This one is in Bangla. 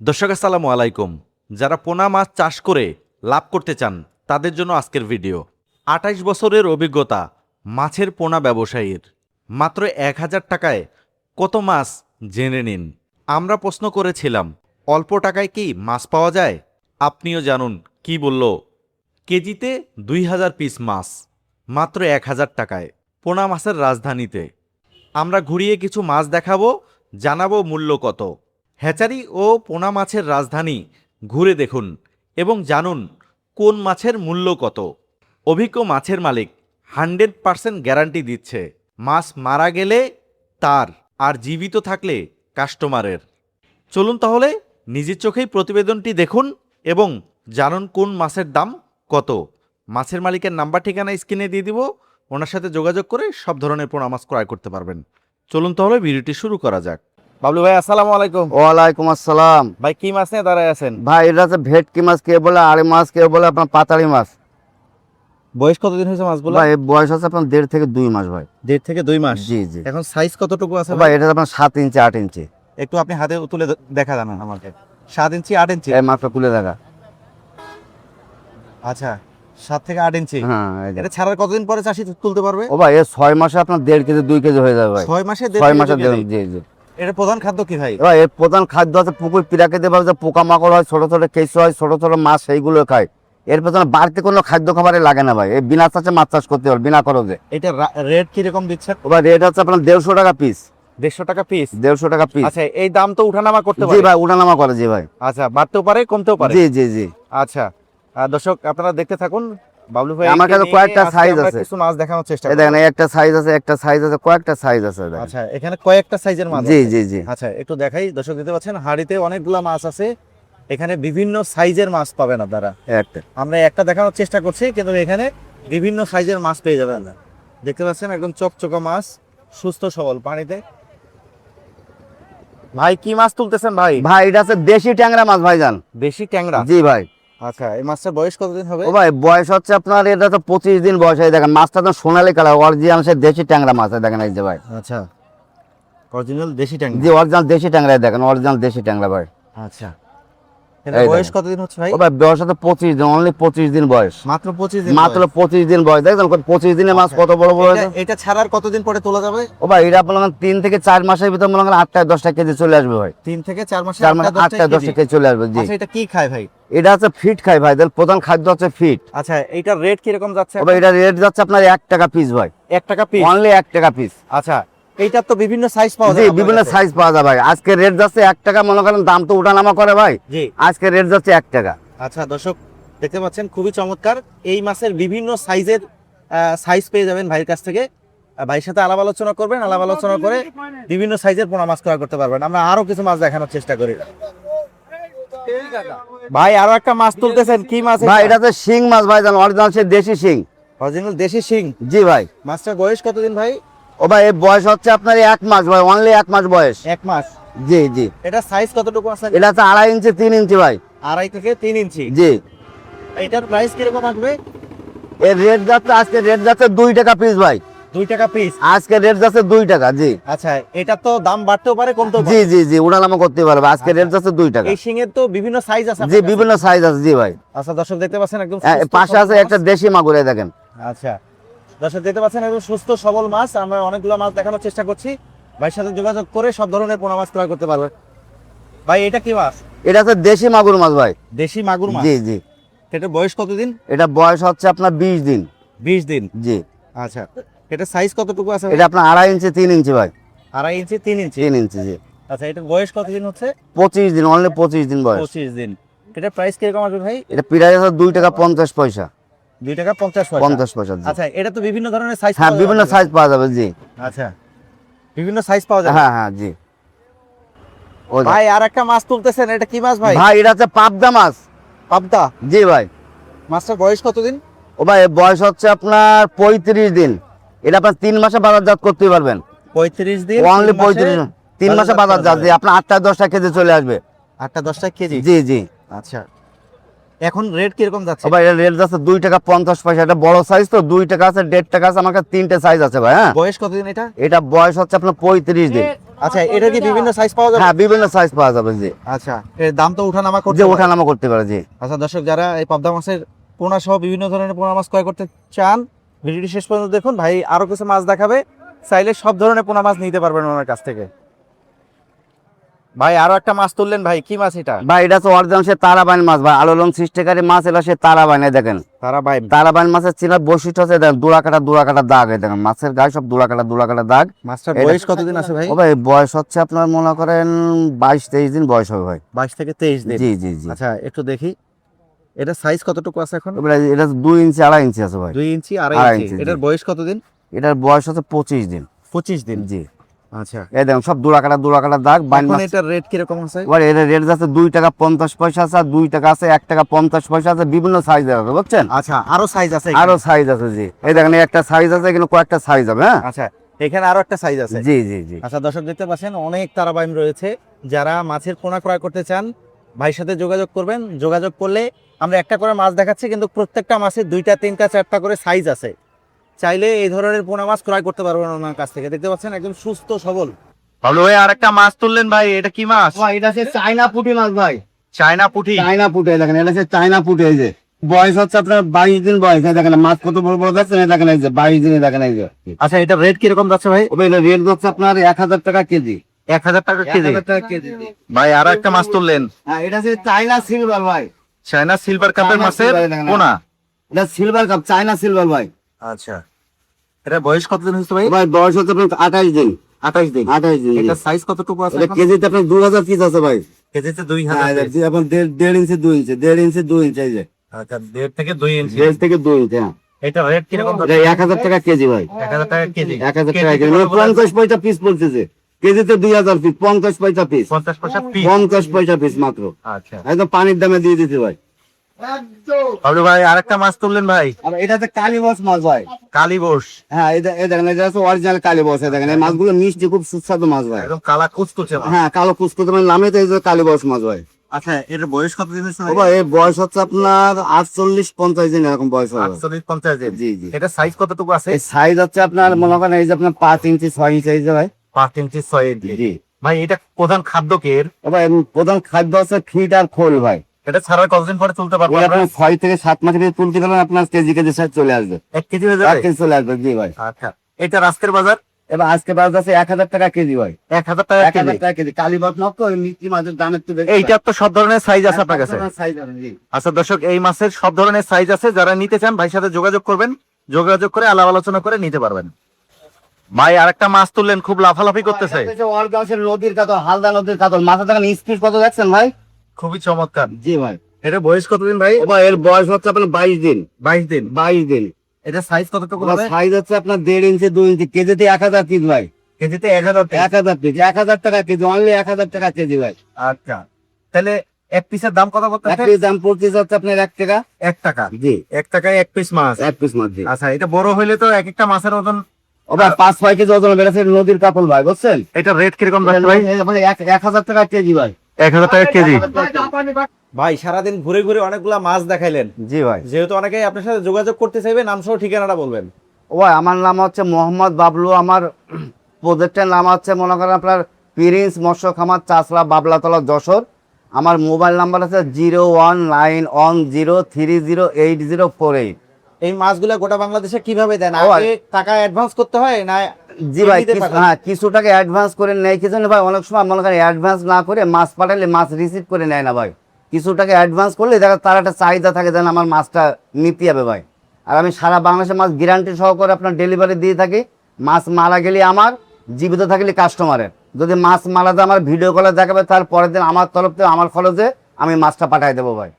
দর্শক আসসালামু আলাইকুম। যারা পোনা মাছ চাষ করে লাভ করতে চান তাদের জন্য আজকের ভিডিও। ২৮ বছরের অভিজ্ঞতা মাছের পোনা ব্যবসায়ীর। মাত্র ১,০০০ টাকায় কত মাছ জেনে নিন। আমরা প্রশ্ন করেছিলাম অল্প টাকায় কি মাছ পাওয়া যায়? আপনিও জানুন কি বলল। কেজিতে ২,০০০ পিস মাছ মাত্র ১,০০০ টাকায় পোনা মাছের রাজধানীতে। আমরা ঘুরিয়ে কিছু মাছ দেখাবো, জানাবো মূল্য কত। হ্যাচারি ও পোনা মাছের রাজধানী ঘুরে দেখুন এবং জানুন কোন মাছের মূল্য কত। অভিজ্ঞ মাছের মালিক 100% গ্যারান্টি দিচ্ছে। মাছ মারা গেলে তার, আর জীবিত থাকলে কাস্টমারের। চলুন তাহলে নিজের চোখেই প্রতিবেদনটি দেখুন এবং জানুন কোন মাছের দাম কত। মাছের মালিকের নাম্বার ঠিকানা স্ক্রিনে দিয়ে দিব, ওনার সাথে যোগাযোগ করে সব ধরনের পোনা মাছ ক্রয় করতে পারবেন। চলুন তাহলে ভিডিওটি শুরু করা যাক। বাবলু ভাই আসসালামু আলাইকুম। ওয়ালাইকুম আসসালাম। ভাই কি মাছ নিয়ে দাঁড়ায় আছেন? ভাই এটা হচ্ছে ভেটকি মাছ, কে বলে আড়ি মাছ, কে বলে আপনার পাতাড়ি মাছ। বয়স কতদিন হয়েছে মাছগুলো? ভাই এর বয়স আছে আপনার 1.5 থেকে 2 মাস ভাই। 1.5 থেকে 2 মাস। জি জি। এখন সাইজ কতটুকু আছে ভাই এটা আপনার 7 ইঞ্চি 8 ইঞ্চি। একটু আপনি হাতে তুলে দেখা জানান আমাকে। 7 ইঞ্চি 8 ইঞ্চি। এই মাছটা তুলে দেখা। আচ্ছা, 7 থেকে 8 ইঞ্চি। হ্যাঁ এই যে। এটা ছাড়ার কতদিন পরে চাষি তুলতে পারবে? ও ভাই এর 6 মাসে আপনার 1.5 কেজি 2 কেজি হয়ে যাবে ভাই। 6 মাসে 6 মাসে জি জি। এটা প্রধান খাদ্য কি ভাই? ভাই এর প্রধান খাদ্য আছে পুকুর পিরাকেতে ভাবে যে পোকামাকড় হয়, ছোট ছোট কেঁচো হয়, ছোট ছোট মাছ সেইগুলো খায়। এর পেছনে বাড়তি কোনো খাদ্য খাবারে লাগে না ভাই। এই বিনা চাষে মাছ চাষ করতে পারবে বিনা খরচে। এটা রেট কি রকম দিচ্ছেন? ও ভাই রেট হচ্ছে আপনার 150 টাকা পিস। 150 টাকা পিস। 150 টাকা পিস। আচ্ছা, এই দাম তো উঠানামা করতে জি পারে? ভাই উঠানামা করে জি ভাই। আচ্ছা, বাড়তেও পারে কমতেও পারে। জি জি জি। আচ্ছা, দর্শক আপনারা দেখতে থাকুন। বাবলু ভাই আমার কাছে কয়েকটা সাইজ আছে। কিছু মাছ দেখানোর চেষ্টা এই করব। দেখেন একটা সাইজ আছে, একটা সাইজ আছে, কয়েকটা সাইজ আছে দেখেন। আচ্ছা, এখানে কয়েকটা সাইজের মাছ জি আছে। জি জি। আচ্ছা, একটু দেখাই। দর্শক দেখতে পাচ্ছেন হাড়িতে অনেকগুলো মাছ আছে। এখানে বিভিন্ন সাইজের মাছ পাবেন আপনারা। একটা আমরা একটা দেখানোর চেষ্টা করছি, কিন্তু এখানে বিভিন্ন সাইজের মাছ পেয়ে যাবেন। দেখতে পাচ্ছেন একদম চকচকা মাছ, সুস্থ সবল পানিতে। ভাই কি মাছ তুলতেছেন ভাই? ভাই এটা আছে দেশি ট্যাংরা মাছ ভাইজান। দেশি ট্যাংরা। জি ভাই। আচ্ছা, এই মাছটার বয়স কতদিন হবে? ও ভাই বয়স হচ্ছে আপনার এটা তো 25 দিন বয়স। এই দেখেন মাছটা তো সোনালী কালার, অরিজিনাল সে দেশি ট্যাংরা মাছ। এই দেখেন এই যে ভাই। আচ্ছা, অরিজিনাল দেশি ট্যাংরা। জি অরিজিনাল দেশি ট্যাংরা, এই দেখেন অরিজিনাল দেশি ট্যাংরা ভাই। আচ্ছা, এর বয়স কতদিন হচ্ছে ভাই? ও ভাই বয়স হচ্ছে 25 দিন, অনলি 25 দিন বয়স। মাত্র 25 দিন। মাত্র 25 দিন বয়স। দেখেন 25 দিনে মাছ কত বড় বড় হয়েছে। এটা ছাড়ার কতদিন পরে তোলা যাবে? ও ভাই এটা আপনার 3 থেকে 4 মাসের ভিতর মনে করেন 8টা 10টা কেজি চলে আসবে ভাই। 3 থেকে 4 মাসে 4 মাস 8টা 10টা কেজি চলে আসবে। জি আচ্ছা, এটা কি খায় ভাই? এটা হচ্ছে ফিট খাই ভাই। তাহলে প্রধান খাদ্য হচ্ছে ফিট। আচ্ছা, এইটার রেট কি রকম যাচ্ছে? তবে এটা রেট যাচ্ছে আপনার 1 টাকা পিস ভাই। 1 টাকা পিস। অনলি 1 টাকা পিস। আচ্ছা, এইটার তো বিভিন্ন সাইজ পাওয়া জি যায়। বিভিন্ন সাইজ পাওয়া যায় ভাই। আজকে রেট যাচ্ছে 1 টাকা, মনে করেন দাম তো উঠানামা করে ভাই। জি। আজকে রেট যাচ্ছে 1 টাকা। আচ্ছা দর্শক দেখতে পাচ্ছেন খুবই চমৎকার এই মাছের বিভিন্ন সাইজের সাইজ পেয়ে যাবেন ভাইয়ের কাছ থেকে। ভাইয়ের সাথে আলাপ আলোচনা করবেন, আলাপ আলোচনা করে বিভিন্ন সাইজের পোনা মাছ ক্রয় করতে পারবেন। আমরা আরো কিছু মাছ দেখানোর চেষ্টা করি। ভাই আরো একটা মাছ তুলতেছেন, কি মাছ ভাই এটা হচ্ছে শিং মাছ ভাই, জান অরিজিনাল সে দেশি শিং। অরিজিনাল দেশি শিং। জি ভাই। মাছটার বয়স কতদিন ভাই? ও ভাই এর বয়স হচ্ছে আপনার 1 মাস ভাই, অনলি 1 মাস বয়স। 1 মাস। জি জি। এটা সাইজ কতটুকু আছে? এটা হচ্ছে 2.5 ইঞ্চি 3 ইঞ্চি ভাই। 2.5 থেকে 3 ইঞ্চি। জি। এটার প্রাইস কিরকম আসবে? এর রেট যাচ্ছে আজকে রেট যাচ্ছে 2 টাকা পিস ভাই। 2 টাকা পিস। আজকে রেট যাচ্ছে 2 টাকা। জি। আচ্ছা, এটা তো দাম বাড়তেও পারে কমতেও জি পারে। জি জি উঠানামা করতে পারবে। আজকে রেট যাচ্ছে 2 টাকা। এই শিঙের তো বিভিন্ন সাইজ আছে জি আপনার কাছে? বিভিন্ন সাইজ আছে। জি ভাই। আচ্ছা দর্শক দেখতে পাচ্ছেন একদম পাশে আছে একটা দেশি মাগুর, এই দেখেন। আচ্ছা দর্শক দেখতে পাচ্ছেন একদম সুস্থ সবল মাছ। আমরা অনেকগুলো মাছ দেখানোর চেষ্টা করছি। ভাইয়ের সাথে যোগাযোগ করে সব ধরনের পোনা মাছ ক্রয় করতে পারবে। ভাই এটা কি মাছ? এটা হচ্ছে দেশি মাগুর মাছ ভাই। দেশি মাগুর মাছ। জি জি। এটার বয়স কতদিন? এটা বয়স হচ্ছে আপনার 20 দিন। 20 দিন। জি। আচ্ছা, এটা সাইজ কতটুকু আছে? এটা আপনার 2.5 ইঞ্চি 3 ইঞ্চি ভাই। 2.5 ইঞ্চি 3 ইঞ্চি। 3 ইঞ্চি জি। আচ্ছা, এটার বয়স কতদিন হচ্ছে? 25 দিন, অনলি 25 দিন বয়স। 25 দিন। এটার প্রাইস কিরকম আসবে ভাই? এটা প্রাইস আছে 2 টাকা 50 পয়সা। 2 টাকা 50 পয়সা। 50 পয়সা জি। আচ্ছা, এটা তো বিভিন্ন ধরনের সাইজ হ্যাঁ বিভিন্ন সাইজ পাওয়া যাবে। জি। আচ্ছা, বিভিন্ন সাইজ পাওয়া যাবে। হ্যাঁ হ্যাঁ জি। ওই ভাই আর একটা মাছ তুলতেছেন, এটা কি মাছ ভাই? ভাই এটা হচ্ছে পাবদা মাছ। পাবদা। জি ভাই। মাছটার বয়স কতদিন? ও ভাই এর বয়স হচ্ছে আপনার 35 দিন। এটা আপনার 3 মাসে বাজারজাত করতে পারবেন। 35 দিন। অনলি 35 3 মাসে বাজারজাত। জি আপনার 8টা 10টা কেজি চলে আসবে। 8টা 10টা কেজি। জি জি। আচ্ছা, এখন রেট কিরকম যাচ্ছে? ভাই এটা রেট যাচ্ছে 2 টাকা 50 পয়সা। এটা বড় সাইজ তো, 2 টাকা আছে, 1.5 টাকা আছে, আমার কাছে 3টে সাইজ আছে ভাই। হ্যাঁ, বয়স কতদিন এটা? এটা বয়স হচ্ছে আপনার 35 দিন। আচ্ছা, এটা কি বিভিন্ন সাইজ পাওয়া যাবে? হ্যাঁ, বিভিন্ন সাইজ পাওয়া যাবে জি। আচ্ছা, এর দাম তো উঠানামা করতে যে পারে। ওঠানামা করতে পারে জি। আচ্ছা দর্শক, যারা এই পাবদা মাছের পোনা সহ বিভিন্ন ধরনের পোনা মাছ ক্রয় করতে চান, ভিডিওটি শেষ পর্যন্ত দেখুন। ভাই আরো কিছু মাছ দেখাবে, চাইলে সব ধরনের পোনা মাছ নিতে পারবেন ওনার কাছ থেকে। ভাই আরো একটা মাছ তুললেন, ভাই কি মাছ এটা? ভাই এটা তো অরিজিনাল সে তারাবাইন মাছ ভাই, আলোলং সৃষ্টিকারী মাছ। এটা সে তারাবাইন। দেখেন তারা ভাই, তারাবাইন মাছের চিনার বৈশিষ্ট্য আছে, দেখেন দুরাকাটা দাগ। এই দেখেন মাছের গায়ে সব দুরাকাটা দাগ। মাছটার এটা- বয়স কতদিন আছে ভাই? ও ভাই বয়স হচ্ছে আপনার মনে করেন 22-23 দিন বয়স হবে ভাই। 22 থেকে 23 দিন। জি জি জি। আচ্ছা, একটু দেখি এটা সাইজ কতটুকু আছে এখন? এবারে এটা 2 ইঞ্চি 2.5 ইঞ্চি আছে ভাই। 2 ইঞ্চি, 2.5 2.5 ইঞ্চি। ইঞ্চি, এটার জি। বয়স কতদিন? এটার বয়স হচ্ছে 25 দিন। 25 দিন। জি। আচ্ছা, এই দেখেন সব দুরাকাটা দাগ বাইন এখন মাছ। এটার রেট কিরকম আছে? এবার এর রেট আছে 2 টাকা 50 পয়সা আছে, 2 টাকা আছে, 1 টাকা 50 পয়সা আছে, বিভিন্ন সাইজের আছে বুঝছেন। আচ্ছা, আরো সাইজ আছে এখানে? আরো সাইজ আছে জি। এই দেখেন এই একটা সাইজ আছে, এখানে কয়েকটা সাইজ হবে। হ্যাঁ, আচ্ছা, এখানে আরো একটা সাইজ আছে। জি জি জি। আচ্ছা দর্শক, দেখতে পাচ্ছেন অনেক তারাবাইম রয়েছে। যারা মাছের পোনা ক্রয় করতে চান, ভাইয়ের সাথে যোগাযোগ করবেন। যোগাযোগ করলে আমরা একটা করে মাছ দেখাচ্ছি, কিন্তু প্রত্যেকটা মাছের 2টা 3টা 4টা করে সাইজ আছে। চাইলে এই ধরনের পোনা মাছ ক্রয় করতে পারবেন ওনার কাছ থেকে। দেখতে পাচ্ছেন একদম সুস্থ সবল। ভালো ভাই, আরেকটা মাছ তুললেন ভাই, এটা কি মাছ? এটা হচ্ছে চায়না পুঁটি মাছ ভাই। চায়না পুঁটি। চায়না পুঁটি দেখেন, এটা হচ্ছে চায়না পুঁটি। এই যে বয়স হচ্ছে আপনার 22 দিন বয়স। এই দেখেন মাছ কত বড় বড় দেখছেন, এই দেখেন এই যে 22 দিনে দেখেন এই যে। আচ্ছা, এটা রেট কিরকম যাচ্ছে ভাই? ওবে এটা রেট হচ্ছে আপনার 1000 টাকা কেজি। 1000 টাকা কেজি। 1000 টাকা কেজি। ভাই আরো একটা মাছ তুললেন। হ্যাঁ, এটা হচ্ছে চায়না সিলভার ভাই। চায়না সিলভার কাপের চায়না মাছের silver দেখেন। পোনা। এটা সিলভার কাপ, চায়না সিলভার ভাই। আচ্ছা, এটা বয়স কতদিন হয়েছে ভাই? ভাই বয়স হচ্ছে আপনার 28 দিন। 28 দিন। 28 দিন। এটা সাইজ কতটুকু আছে এটা এখন? কেজিতে আপনার 2000 পিস আছে ভাই। কেজিতে হ্যাঁ, 2000 এটা পিস। এখন 1.5 ইঞ্চি 2 ইঞ্চি, 1.5 ইঞ্চি 2 ইঞ্চি এই যে। আচ্ছা, 1.5 থেকে 2 ইঞ্চি। 1.5 থেকে 2 ইঞ্চি। হ্যাঁ, এটা রেট কিরকম? এটা 1000 টাকা কেজি ভাই। 1000 টাকা কেজি। 1000 টাকা কেজি মানে 50 পয়সা পিস বলতেছে। কেজিতে 2000 পিস, 50 পয়সা পিস। 50 পয়সা পিস। 50 পয়সা পিস মাত্র। আচ্ছা, একদম পানির দামে দিয়ে দিতে ভাই। বাবলু ভাই আরেকটা মাছ তুললেন ভাই। আর এটা হচ্ছে কালীবস মাছ ভাই। কালীবোস। হ্যাঁ, এই দেখেন এটা হচ্ছে অরিজিনাল কালীবস। এই দেখেন এই মাছগুলো মিষ্টি, খুব সুস্বাদু মাছ ভাই। একদম কালা কুচকুচে মাছ। হ্যাঁ, কালো কুচকুচে মানে নামে তো এই যে কালীবস মাছ ভাই। আচ্ছা, এর বয়স কতদিন হয়েছে ও ভাই? ভাই এই বয়স হচ্ছে আপনার 48-50 দিন এরকম বয়স হবে। 48-50 দিন। জি জি। এটা সাইজ কতটুকু আছে? এই সাইজ হচ্ছে আপনার মনে করেন এই যে আপনার 5 ইঞ্চি 6 ইঞ্চি এই যে ভাই। 5 ইঞ্চি 6 ইঞ্চি। জি। ভাই এটা প্রধান খাদ্য কি এর? ও ভাই প্রধান খাদ্য হচ্ছে ফিড আর খোল ভাই। এটা ছাড়া কতদিন পরে তুলতে পারবো ওই আমরা? আপনার 6 থেকে 7 মাসের ভিতরে তুলতে গেলে আপনার কেজি সাইজ চলে আসবে। 1 কেজি হয়ে 1 যাবে? কেজি চলে আসবে জি ভাই। আচ্ছা, এটা আজকের বাজার এবার আজকে বাজার আছে 1000 টাকা কেজি ভাই। 1000 টাকা কেজি। 1000 টাকা কেজি। কালীবস মাছ তো মিষ্টি মাছের দাম একটু বেশি। এইটার তো সব ধরনের সাইজ আছে আপনার কাছে? সাইজ আছে জি। আচ্ছা দর্শক, এই মাছের সব ধরনের সাইজ আছে। যারা নিতে চান ভাইয়ের সাথে যোগাযোগ করবেন। যোগাযোগ করে আলাপ আলোচনা করে নিতে পারবেন। ভাই আরেকটা মাছ তুললেন, খুব লাফালাফি করতেছে। এটা হচ্ছে ওয়ালগাছের নদীর কাতল, হালদা নদীর কাতল। মাছের দেখেন স্পিড কত দেখছেন ভাই? খুবই চমৎকার। জি ভাই। এটা বয়স কতদিন ভাই? ও ভাই এর বয়স হচ্ছে আপনার 22 দিন। 22 দিন। 22 দিন। এটা সাইজ কতটুকু ওনার হবে? সাইজ হচ্ছে আপনার 1.5 ইঞ্চি 2 ইঞ্চি। কেজিতে 1000 পিস ভাই। কেজিতে 1000 পিস। 1000 পিস, 1000 টাকা কেজি, অনলি 1000 টাকা কেজি ভাই। আচ্ছা, তাহলে এক পিসের দাম কত এক পড়তেছে? পিস দাম পড়তেছে হচ্ছে আপনার 1 টাকা। 1 টাকা। জি। 1 টাকায় 1 পিস মাছ। 1 পিস মাছ জি। আচ্ছা, এটা বড় হইলে তো এক একটা মাছের ওজন। ও ভাই 5-6 কেজি ওজন বেড়েছে নদীর কাতল ভাই বুঝছেন। এটা রেট কিরকম যাচ্ছে ভাই? 1000 টাকা কেজি ভাই। 1000 টাকা কেজি। ভাই সারাদিন ঘুরে ঘুরে অনেকগুলা মাছ দেখাইলেন। জি ভাই। যেহেতু অনেকেই আপনার সাথে যোগাযোগ করতে চাইবে, নাম সহ ঠিকানাটা বলবেন। ও ভাই আমার নাম হচ্ছে মোহাম্মদ বাবলু। আমার প্রজেক্টের নাম হচ্ছে মনে করেন আপনার প্রিন্স মৎস্য খামার, চাষলা, বাবলাতলা, যশোর। আমার মোবাইল নাম্বার আছে 01910308048। এই মাছগুলা গোটা বাংলাদেশে কিভাবে দেন? ও, আগে টাকা অ্যাডভান্স করতে হয় না? জি ভাই, এমনিতে পাঠান? হ্যাঁ কিছু টাকা অ্যাডভান্স করে নেয়, কিছু না ভাই। অনেক সময় মনে করেন অ্যাডভান্স না করে মাছ পাঠালে মাছ রিসিভ করে নেয় না ভাই। কিছু টাকা অ্যাডভান্স করলে দেখা তার একটা চাহিদা থাকে যেন আমার মাছটা নিতে হবে ভাই। আর আমি সারা বাংলাদেশে মাছ গ্যারান্টি সহকারে আপনার ডেলিভারি দিয়ে থাকি। মাছ মারা গেলে আমার, জীবিত থাকলে কাস্টমারের। যদি মাছ মারা যায় আমার ভিডিও কলে দেখাবে, তার পরের দিন আমার তরফ থেকে আমার খরচে আমি মাছটা পাঠাই দেবো ভাই।